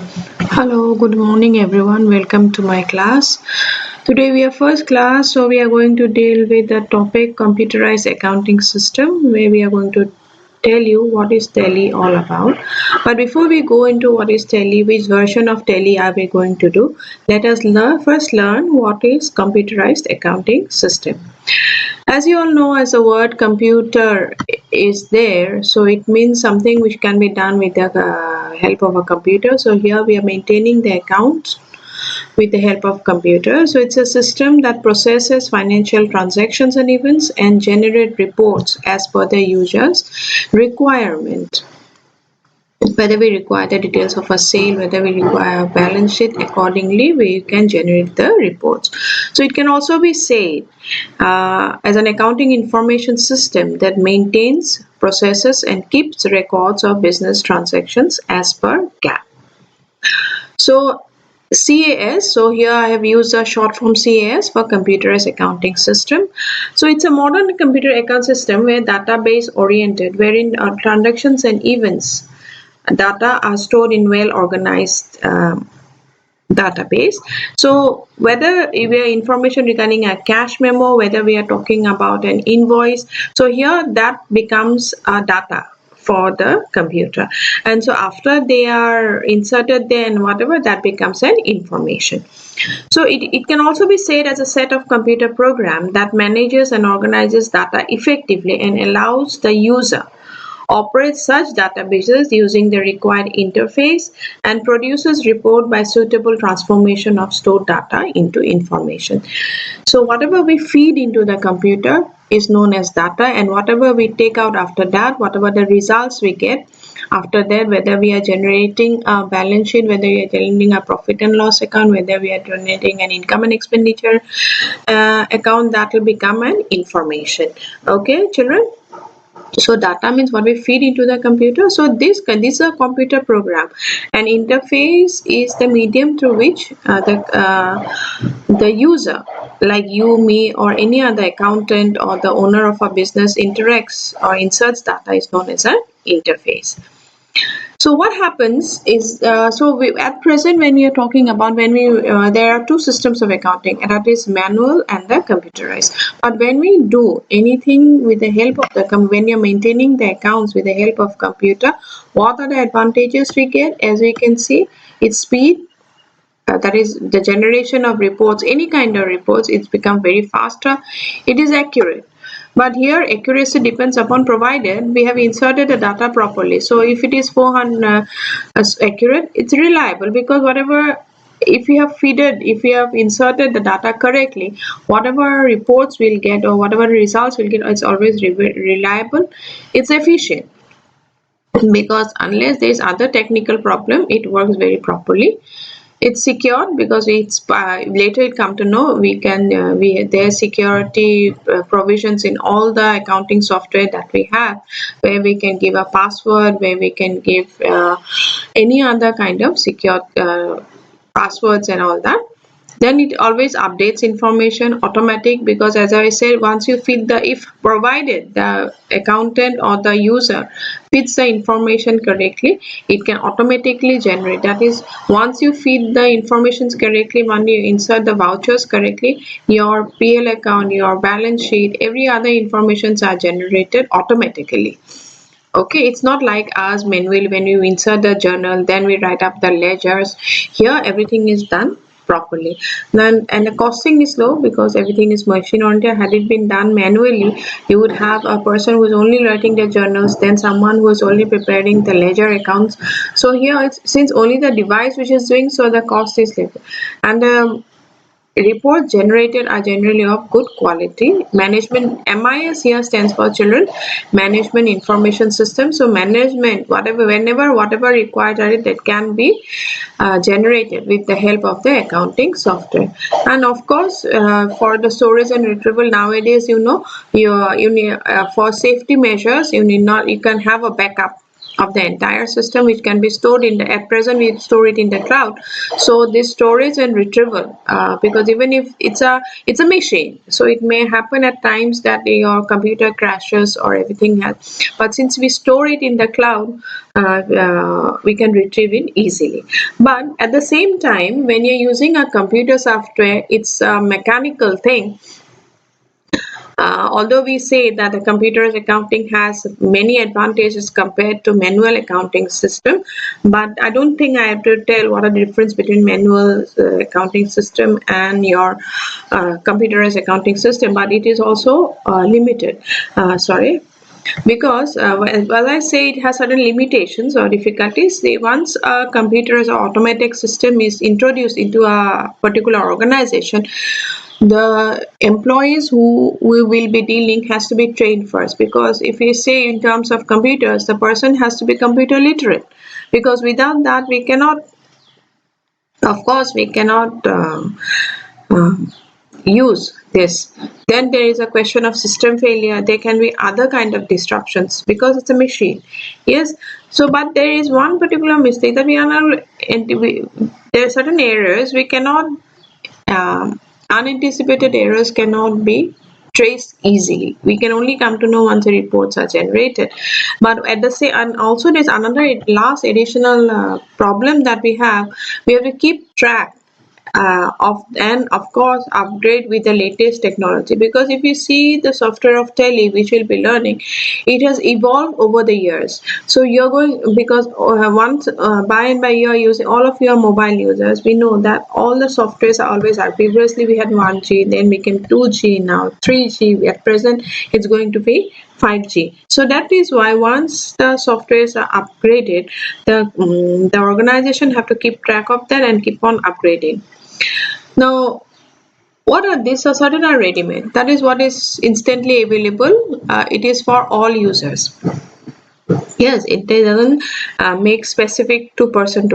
Hello, good morning everyone. Welcome to my class. Today we are first class, so we are going to deal with the topic computerized accounting system where we are going to tell you what is Tally all about. But before we go into what is Tally, which version of Tally are we going to do, let us first learn what is computerized accounting system. As you all know, as the word computer is there, so it means something which can be done with the help of a computer. So here we are maintaining the accounts with the help of computer. So it's a system that processes financial transactions and events and generate reports as per the user's requirement. Whether we require the details of a sale, whether we require a balance sheet, accordingly we can generate the reports. So it can also be said as an accounting information system that maintains, processes and keeps records of business transactions as per GAAP. So CAS, so here I have used a short form CAS for computerized accounting system. So it's a modern computer account system where database oriented, wherein transactions and events data are stored in well organized database. So whether we are information regarding a cash memo, whether we are talking about an invoice, so here that becomes data for the computer, and so after they are inserted there and whatever, that becomes an information. So it can also be said as a set of computer program that manages and organizes data effectively and allows the user operates such databases using the required interface and produces report by suitable transformation of stored data into information. So whatever we feed into the computer is known as data, and whatever we take out after that, whatever the results we get after that, whether we are generating a balance sheet, whether we are generating a profit and loss account, whether we are generating an income and expenditure account, that will become an information. Okay, children? So data means what we feed into the computer. So this is a computer program. An interface is the medium through which the user, like you, me, or any other accountant or the owner of a business, interacts or inserts data, is known as an interface. So what happens is, at present when we are talking about, when we there are two systems of accounting, and that is manual and the computerized. But when we do anything with the help of when you're maintaining the accounts with the help of computer, what are the advantages we get? As we can see, it's speed, that is the generation of reports, any kind of reports, it's become very faster. It is accurate, but here accuracy depends upon provided we have inserted the data properly. So if it is 400 accurate, it's reliable, because whatever, if you have if you have inserted the data correctly, whatever reports we'll get or whatever results we'll get, it's always reliable, it's efficient, because unless there is other technical problem, it works very properly. It's secure because it's later it come to know we can there's security provisions in all the accounting software that we have, where we can give a password, where we can give any other kind of secure passwords and all that. Then it always updates information automatic, because as I said, once you feed the, if provided the accountant or the user feeds the information correctly, it can automatically generate. That is, once you feed the informations correctly, when you insert the vouchers correctly, your PL account, your balance sheet, every other informations are generated automatically. Okay, it's not like us manually, when you insert the journal, then we write up the ledgers. Here everything is done properly. Then, and the costing is low because everything is machine oriented. Had it been done manually, you would have a person who is only writing the journals, then someone who is only preparing the ledger accounts. So here it's, since only the device which is doing, so the cost is little, and reports generated are generally of good quality. Management, MIS here stands for Children Management Information System. So management, whatever, whenever, whatever required, that can be generated with the help of the accounting software. And of course, for the storage and retrieval nowadays, you know, you need for safety measures, you need not, you can have a backup of the entire system, which can be stored in the, at present we store it in the cloud. So this storage and retrieval, because even if it's a machine, so it may happen at times that your computer crashes or everything has, but since we store it in the cloud, we can retrieve it easily. But at the same time, when you're using a computer software, it's a mechanical thing. Although we say that the computer accounting has many advantages compared to manual accounting system, but I don't think I have to tell what are the difference between manual accounting system and your computerized accounting system. But it is also limited. Sorry, because well, I say it has certain limitations or difficulties. Once a computer's automatic system is introduced into a particular organization, the employees who we will be dealing has to be trained first, because if we say in terms of computers, the person has to be computer literate, because without that we cannot, of course we cannot uh, use this. Then there is a question of system failure. There can be other kind of disruptions because it's a machine. Yes. So but there is one particular mistake that we are not, there are certain errors we cannot, unanticipated errors cannot be traced easily. We can only come to know once the reports are generated. But at the same, and also there's another last additional problem that we have. We have to keep track of, and of course upgrade with the latest technology, because if you see the software of Tele which we'll be learning, it has evolved over the years. So you're going, because once by and by you're using, all of your mobile users, we know that all the softwares are always are. Previously we had 1G, then became 2G, now 3G, at present it's going to be 5G. So that is why once the softwares are upgraded, the organization have to keep track of that and keep on upgrading. Now, what are these? Are certain are ready-made. That is what is instantly available. It is for all users. Yes, it doesn't make specific to person.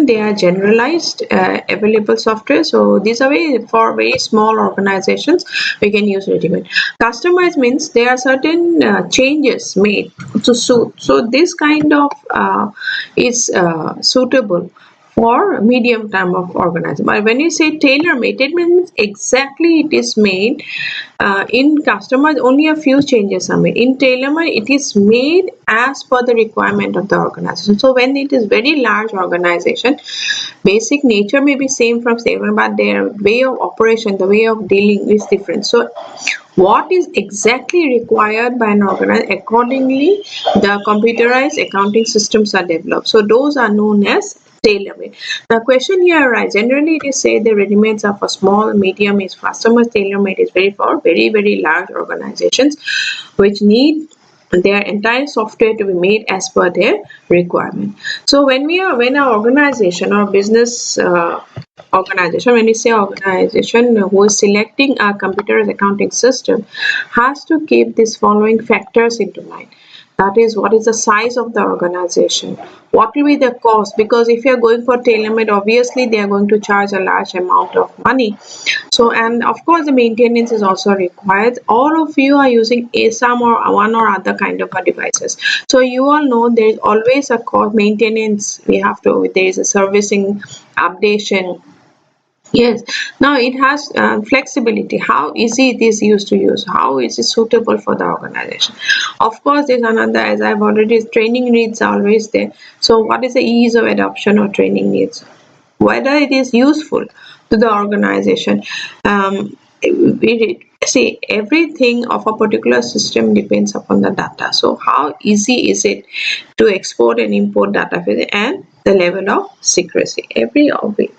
They are generalized, available software. So these are for very small organizations. We can use ready-made. Customized means there are certain changes made to suit. So this kind of is suitable for medium term of organization. But when you say tailor made, it means exactly it is made. In customers, only a few changes are made. In tailor made, it is made as per the requirement of the organization. So when it is very large organization, basic nature may be same from same, but their way of operation, the way of dealing is different. So what is exactly required by an organization, accordingly the computerized accounting systems are developed. So those are known as tailor-made. The question here arises, generally it is said the ready-mades are for small, medium is customers, tailor-made is very for very large organizations which need their entire software to be made as per their requirement. So when our organization or business organization, when we say organization who is selecting a computer accounting system, has to keep these following factors into mind. That is, what is the size of the organization? What will be the cost? Because if you are going for tailor-made, obviously they are going to charge a large amount of money. So, and of course, the maintenance is also required. All of you are using some or one or other kind of devices. So you all know there is always a cost maintenance. We have to. There is a servicing, updation. Yes. Now it has flexibility. How easy it is used to use. How is it suitable for the organization? Of course, there's another, as I've already, training needs are always there. So what is the ease of adoption or training needs? Whether it is useful to the organization. See, everything of a particular system depends upon the data. So how easy is it to export and import data and the level of secrecy? Every of it.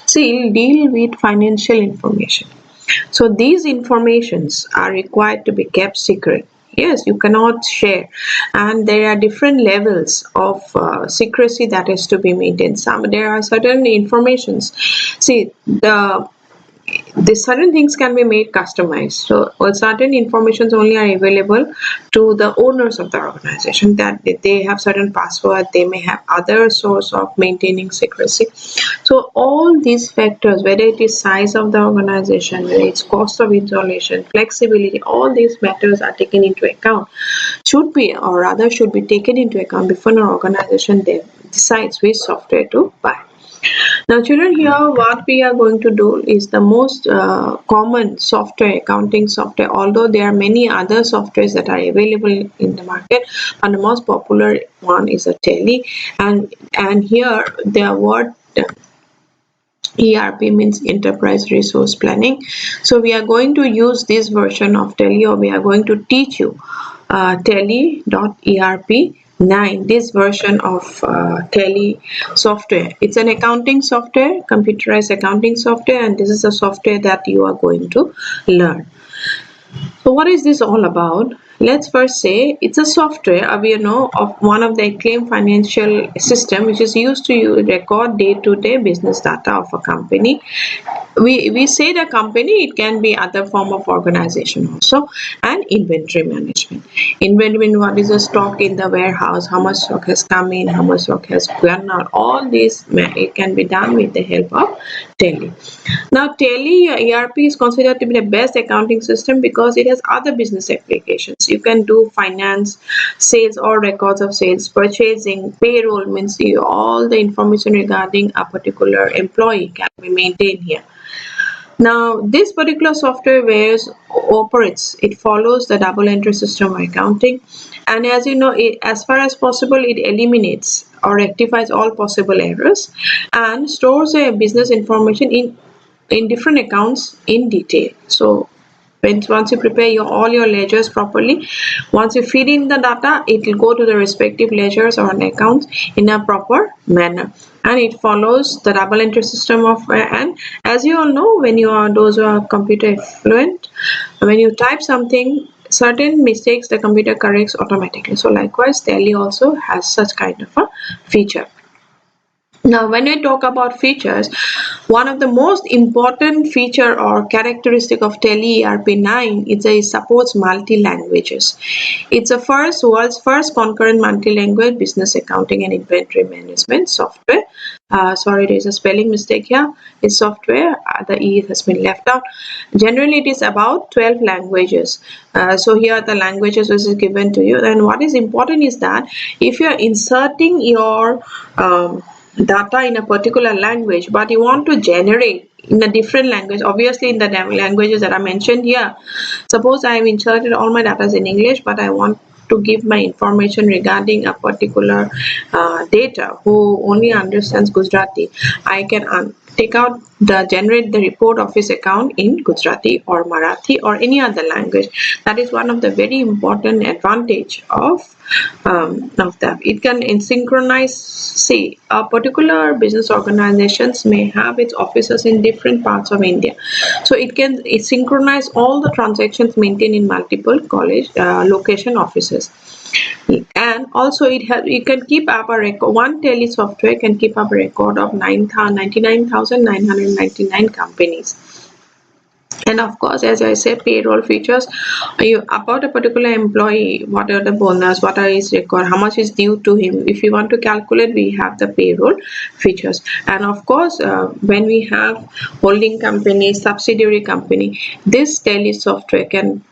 See, deal with financial information. So these informations are required to be kept secret. Yes, you cannot share, and there are different levels of secrecy that is to be maintained. Some, there are certain informations. See, the these certain things can be made customized. So certain informations only are available to the owners of the organization, that they have certain password, they may have other source of maintaining secrecy. So all these factors, whether it is size of the organization, whether it's cost of installation, flexibility, all these matters are taken into account, should be, or rather should be taken into account before an organization decides which software to buy. Now children, here what we are going to do is the most common software, accounting software, although there are many other softwares that are available in the market, and the most popular one is a Tally, and here the word ERP means Enterprise Resource Planning. So we are going to use this version of Tally, or we are going to teach you Tally.ERP 9, this version of Tally software. It's an accounting software, computerized accounting software, and this is a software that you are going to learn. So what is this all about? Let's first say it's a software, of one of the acclaimed financial system, which is used to record day-to-day business data of a company. We say the company, it can be other form of organization also. And inventory management. Inventory, what is the stock in the warehouse, how much stock has come in, how much stock has gone out, all this it can be done with the help of Tally. Now Tally ERP is considered to be the best accounting system because it has other business applications. You can do finance, sales, or records of sales, purchasing, payroll, means all the information regarding a particular employee can be maintained here. Now, this particular software operates, it follows the double entry system of accounting, and as you know, as far as possible, it eliminates or rectifies all possible errors and stores a business information in different accounts in detail. So once you prepare all your ledgers properly, once you feed in the data, it will go to the respective ledgers or accounts in a proper manner, and it follows the double entry system of and as you all know, when you are those who are computer fluent, when you type something, certain mistakes the computer corrects automatically. So likewise, Tally also has such kind of a feature. Now, when we talk about features, one of the most important feature or characteristic of Tally ERP9 is it supports multi-languages. It's the world's first concurrent multi-language business accounting and inventory management software. Sorry, there is a spelling mistake here. It's software. The E has been left out. Generally, it is about 12 languages. So here are the languages which is given to you. And what is important is that if you are inserting your data in a particular language, but you want to generate in a different language, obviously in the languages that are mentioned here. Suppose I have inserted all my data in English, but I want to give my information regarding a particular data who only understands Gujarati. I can generate the report of his account in Gujarati or Marathi or any other language. That is one of the very important advantage of that. It can synchronize. See, a particular business organizations may have its offices in different parts of India, so it synchronize all the transactions maintained in multiple college location offices. And also it can keep up a record. One Tally software can keep up a record of 99,999 companies. And of course, as I said, payroll features about a particular employee, what are the bonus, what are his record, how much is due to him. If you want to calculate, we have the payroll features. And of course, when we have holding company, subsidiary company, this Tally software can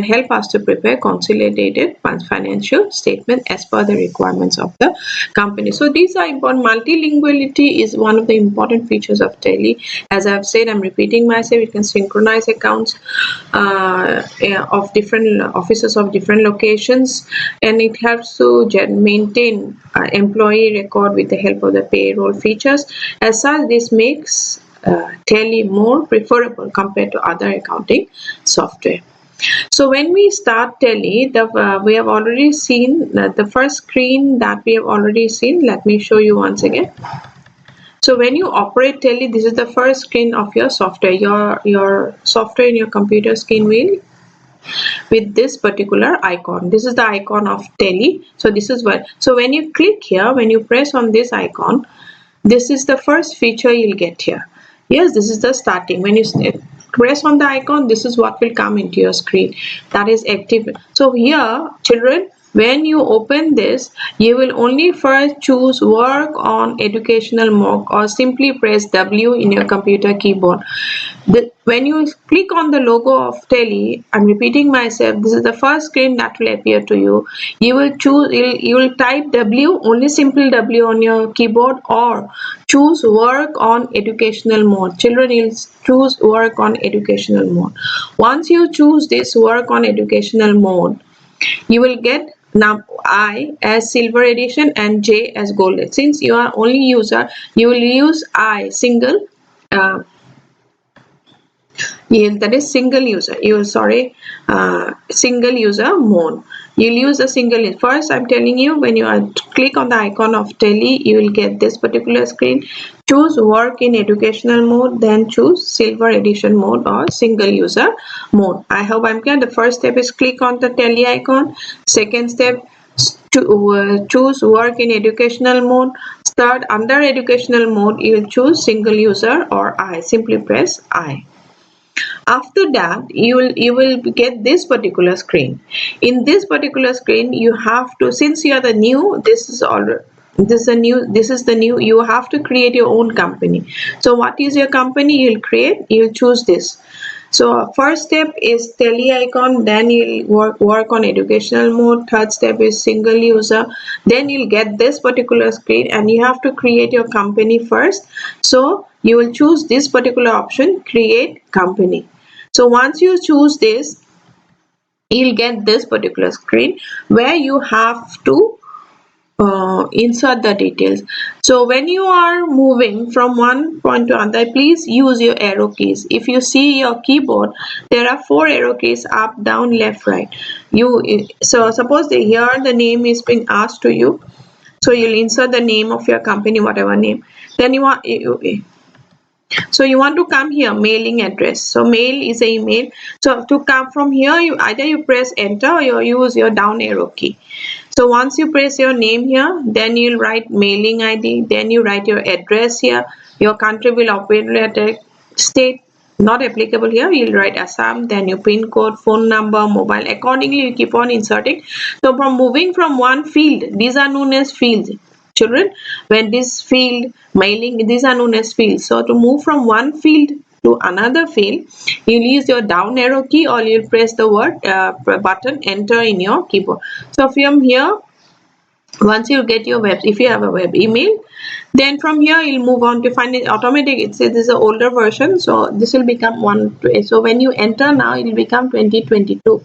help us to prepare consolidated financial statement as per the requirements of the company. So these are important. Multilinguality is one of the important features of Tally. As I've said, I'm repeating myself, it can synchronize accounts of different offices of different locations, and it helps to maintain employee record with the help of the payroll features. As such, this makes Tally more preferable compared to other accounting software. So when we start Tally, we have already seen the first screen that we have already seen. Let me show you once again. So when you operate Tally, this is the first screen of your software. Your software in your computer screen will with this particular icon. This is the icon of Tally. So this is what. So when you click here, when you press on this icon, this is the first feature you'll get here. Yes, this is the starting. When you press on the icon, this is what will come into your screen. That is active. So here, children, when you open this, you will only first choose work on educational mock or simply press W in your computer keyboard. When you click on the logo of Tele, I'm repeating myself, this is the first screen that will appear to you. You will choose, you will type W, only simple W on your keyboard, or choose work on educational mode. Children, you'll choose work on educational mode. Once you choose this work on educational mode, you will get now I as silver edition and J as gold. Since you are only user, you will use I single. uh, Yeah, that is single user. Single user mode. You'll use a single. First, I'm telling you, when you are click on the icon of Tele, you will get this particular screen. Choose work in educational mode, then choose silver edition mode or single user mode. I hope I'm clear. The first step is click on the Tele icon. Second step, to choose work in educational mode. Third, under educational mode, you will choose single user or I. Simply press I. After that, you will get this particular screen. In this particular screen, you have to, since you are the new, this is the new, you have to create your own company. So what is your company you'll create? You'll choose this. So first step is Tele icon, then you'll work on educational mode. Third step is single user. Then you'll get this particular screen and you have to create your company first. So you will choose this particular option, create company. So once you choose this, you'll get this particular screen where you have to insert the details. So when you are moving from one point to another, please use your arrow keys. If you see your keyboard, there are 4 arrow keys: up, down, left, right. So suppose here the name is being asked to you, so you'll insert the name of your company, whatever name. Then so you want to come here, mailing address. So mail is a email. So to come from here, you either you press enter or you use your down arrow key. So once you press your name here, then you'll write mailing ID, then you write your address here. Your country will operate at state not applicable here. You'll write Assam, then your pin code, phone number, mobile. Accordingly, you keep on inserting. So from moving from one field, these are known as fields. Children, when this field mailing, these are known as fields. So to move from one field to another field, you'll use your down arrow key or you'll press the word button enter in your keyboard. So from here, once you get your web, if you have a web email, then from here you'll move on to find it automatic. It says this is an older version, so this will become one. So when you enter now, it will become 2022.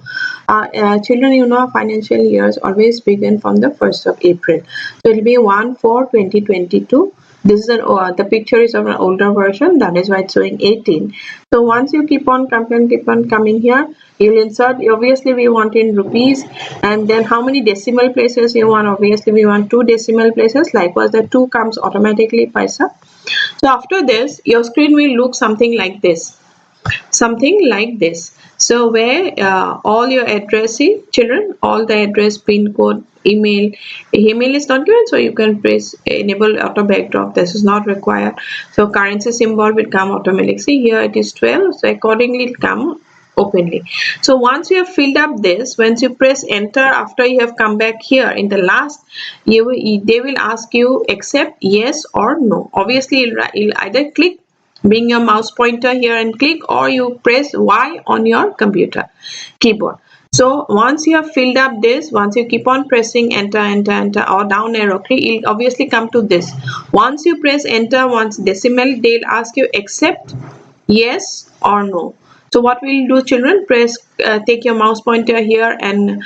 Children, you know financial years always begin from the 1st of April, so it will be 1/4/2022. This is the picture is of an older version, that is why it's showing 18. So once you keep on coming here, you'll insert, obviously we want in rupees, and then how many decimal places you want. Obviously we want 2 decimal places, likewise the 2 comes automatically paisa. So after this, your screen will look something like this. So where all your addressing, children, all the address, pin code, email is not given, so you can press enable auto backdrop. This is not required. So currency symbol will come automatically. See here it is 12, so accordingly it come openly. So once you have filled up this, once you press enter, after you have come back here in the last, they will ask you accept, yes or no. Obviously you'll either click, bring your mouse pointer here and click, or you press Y on your computer keyboard. So once you have filled up this, once you keep on pressing enter or down arrow key, it'll obviously come to this. Once you press enter, once decimal, they'll ask you accept, yes or no. So what we'll do, children, press take your mouse pointer here and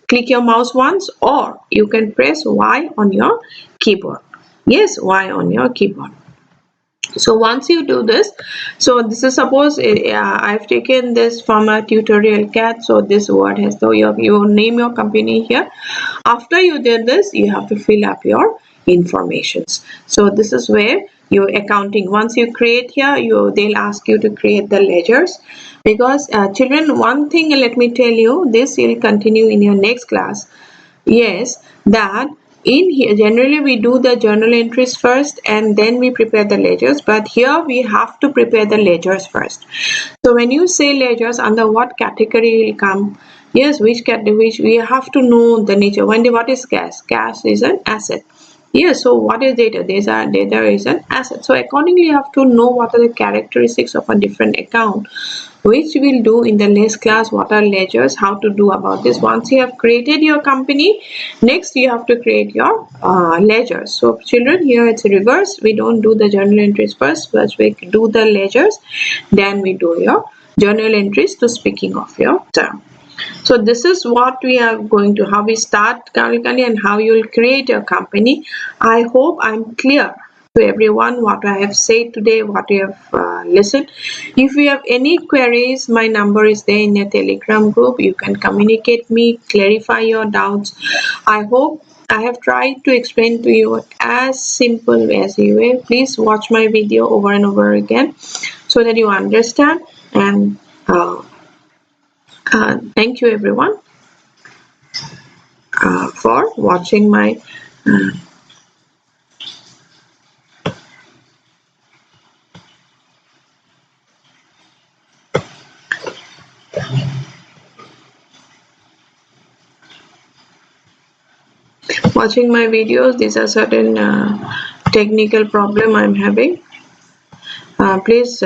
click your mouse once, or you can press Y on your keyboard. Yes, Y on your keyboard. So once you do this, so this is, suppose I've taken this from a tutorial cat. So this word has, so you name your company here. After you did this, you have to fill up your informations. So this is where your accounting, once you create here, they'll ask you to create the ledgers, because children, one thing let me tell you, this will continue in your next class. Yes, that in here generally we do the journal entries first and then we prepare the ledgers, but here we have to prepare the ledgers first. So when you say ledgers, under what category will come? Yes, which category, which we have to know the nature. What is cash is an asset. Yes, so what is data? Data is an asset. So accordingly you have to know what are the characteristics of a different account, which we'll do in the next class. What are ledgers, how to do about this. Once you have created your company, next you have to create your ledgers. So children, here it's reverse. We don't do the journal entries first, but we do the ledgers, then we do your journal entries to speaking of your term. So this is what we are going to, how we start Kalikali and how you will create your company. I hope I'm clear to everyone what I have said today, what you have listened. If you have any queries, my number is there in a Telegram group. You can communicate me, clarify your doubts. I hope I have tried to explain to you as simple as you will. Please watch my video over and over again so that you understand. And thank you everyone for watching my videos. These are certain technical problem I'm having. Please,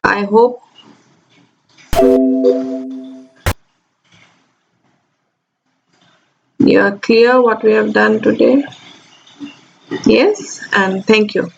I hope you are clear what we have done today. Yes, and thank you.